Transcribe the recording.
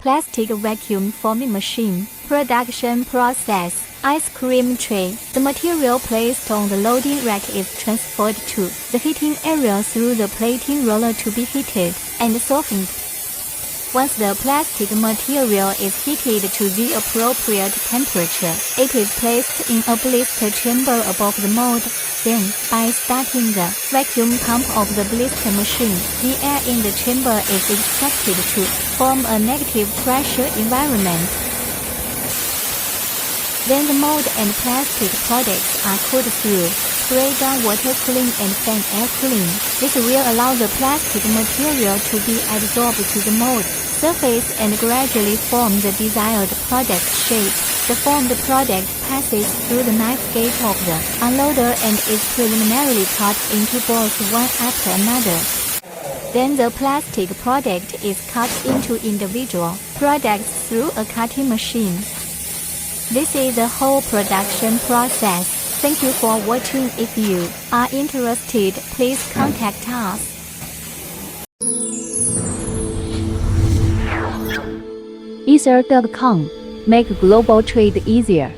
Plastic vacuum forming machine. Production process. Ice cream tray. The material placed on the loading rack is transferred to the heating area through the plating roller to be heated and softened. Once the plastic material is heated to the appropriate temperature, it is placed in a blister chamber above the mold. Then, by starting the vacuum pump of the blister machine, the air in the chamber is expected to form a negative pressure environment. Then the mold and plastic products are cooled through spray gun water cooling and fan air cooling. This will allow the plastic material to be absorbed to the mold surface and gradually form the desired product shape. The formed product passes through the knife gate of the unloader and is preliminarily cut into balls one after another. Then the plastic product is cut into individual products through a cutting machine. This is the whole production process. Thank you for watching. If you are interested, please contact us. Ether.com. Make global trade easier.